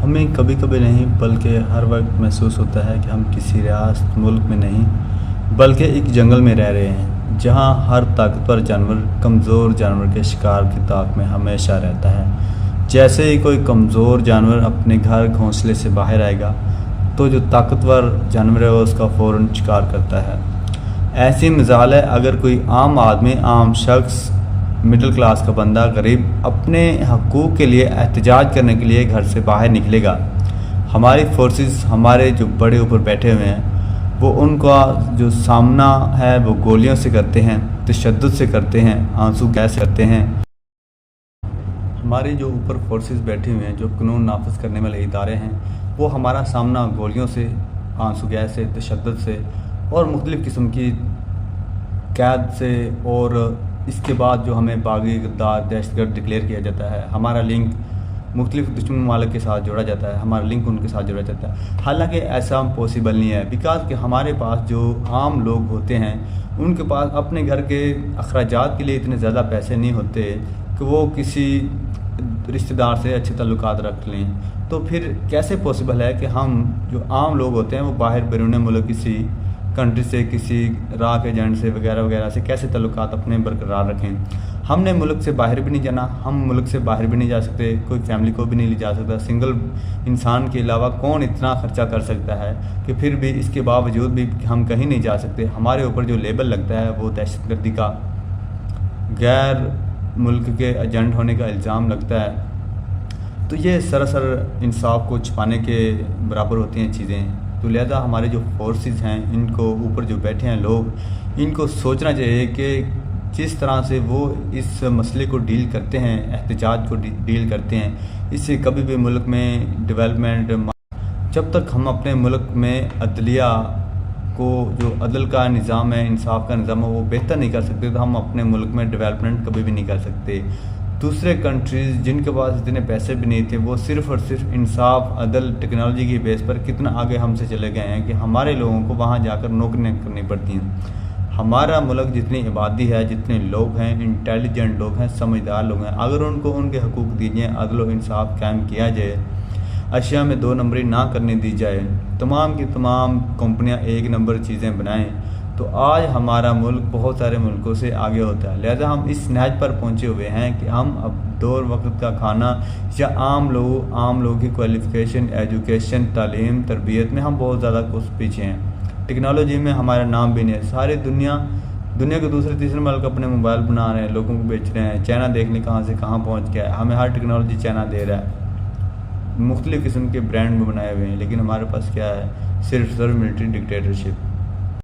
हमें कभी कभी नहीं बल्कि हर वक्त महसूस होता है कि हम किसी रियासत मुल्क में नहीं बल्कि एक जंगल में रह रहे हैं, जहां हर ताकतवर जानवर कमज़ोर जानवर के शिकार की ताक में हमेशा रहता है। जैसे ही कोई कमज़ोर जानवर अपने घर घोंसले से बाहर आएगा तो जो ताकतवर जानवर है वो उसका फ़ौरन शिकार करता है। ऐसी मिसाल है, अगर कोई आम आदमी, आम शख्स, मिडिल क्लास का बंदा, गरीब अपने हकूक़ के लिए एहतजाज करने के लिए घर से बाहर निकलेगा, हमारी फोर्सेस, हमारे जो बड़े ऊपर बैठे हुए हैं, वो उनका जो सामना है वो गोलियों से करते हैं, तशद्दुद से करते हैं, आंसू गैस करते हैं। हमारे जो ऊपर फोर्सेस बैठे हुए हैं, जो कानून नाफिज करने वाले इदारे हैं, वो हमारा सामना गोलियों से, आंसू गैस से, तशद्दुद से और मुख्तलिफ़ किस्म की कैद से, और इसके बाद जो हमें बागी, गद्दार, दहशतगर्द डिक्लेयर किया जाता है, हमारा लिंक मुख्तलिफ़ दुश्मन ममालिक के साथ जोड़ा जाता है, हमारा लिंक उनके साथ जोड़ा जाता है। हालांकि ऐसा पॉसिबल नहीं है, बिकॉज़ कि हमारे पास जो आम लोग होते हैं उनके पास अपने घर के अखराजात के लिए इतने ज़्यादा पैसे नहीं होते कि वो किसी रिश्तेदार से अच्छे ताल्लुकात रख लें। तो फिर कैसे पॉसिबल है कि हम जो आम लोग होते हैं वो बाहर बैरून मुल्क किसी कंट्री से, किसी राह के एजेंट से वगैरह वगैरह से कैसे ताल्लुकात अपने बरकरार रखें। हमने मुल्क से बाहर भी नहीं जाना, हम मुल्क से बाहर भी नहीं जा सकते, कोई फैमिली को भी नहीं ले जा सकता। सिंगल इंसान के अलावा कौन इतना ख़र्चा कर सकता है कि फिर भी इसके बावजूद भी हम कहीं नहीं जा सकते। हमारे ऊपर जो लेबल लगता है वो दहशतगर्दी का, गैर मुल्क के एजेंट होने का इल्ज़ाम लगता है। तो ये सरासर इंसाफ को छुपाने के बराबर होती हैं चीज़ें। तो लिहाजा हमारे जो फोर्सेस हैं, इनको ऊपर जो बैठे हैं लोग, इनको सोचना चाहिए कि जिस तरह से वो इस मसले को डील करते हैं, एहतजाज को डील करते हैं, इससे कभी भी मुल्क में डेवलपमेंट, जब तक हम अपने मुल्क में अदलिया को, जो अदल का निज़ाम है, इंसाफ का निज़ाम है, वो बेहतर नहीं कर सकते, तो हम अपने मुल्क में डेवलपमेंट कभी भी नहीं कर सकते। दूसरे कंट्रीज़ जिनके पास इतने पैसे भी नहीं थे, वो सिर्फ़ और सिर्फ इंसाफ, अदल, टेक्नोलॉजी की बेस पर कितना आगे हमसे चले गए हैं कि हमारे लोगों को वहाँ जाकर नौकरियाँ करनी पड़ती हैं। हमारा मुल्क जितनी आबादी है, जितने लोग हैं, इंटेलिजेंट लोग हैं, समझदार लोग हैं, अगर उनको उनके हकूक़ दीजिए, अदल व इंसाफ कायम किया जाए, अशिया में 2 नंबरी ना करने दी जाए, तमाम की तमाम कंपनियाँ 1 नंबर चीज़ें बनाएं, तो आज हमारा मुल्क बहुत सारे मुल्कों से आगे होता है। लिहाजा हम इस नहज पर पहुँचे हुए हैं कि हम अब 2 वक्त का खाना या आम लोगों की क्वालिफ़िकेशन, एजुकेशन, तालीम, तरबियत में हम बहुत ज़्यादा कुछ पीछे हैं। टेक्नोलॉजी में हमारा नाम भी नहीं है। सारी दुनिया के दूसरे तीसरे मुल्क अपने मोबाइल बना रहे हैं, लोगों को बेच रहे हैं। चाइना देख लें कहाँ से कहाँ पहुँच गया है, हमें हर टेक्नोलॉजी चाइना दे रहा है, मुख्तलिफ़ किस्म के ब्रांड भी बनाए हुए हैं, लेकिन हमारे पास क्या है, सिर्फ मिलिट्री डिक्टेटरशिप।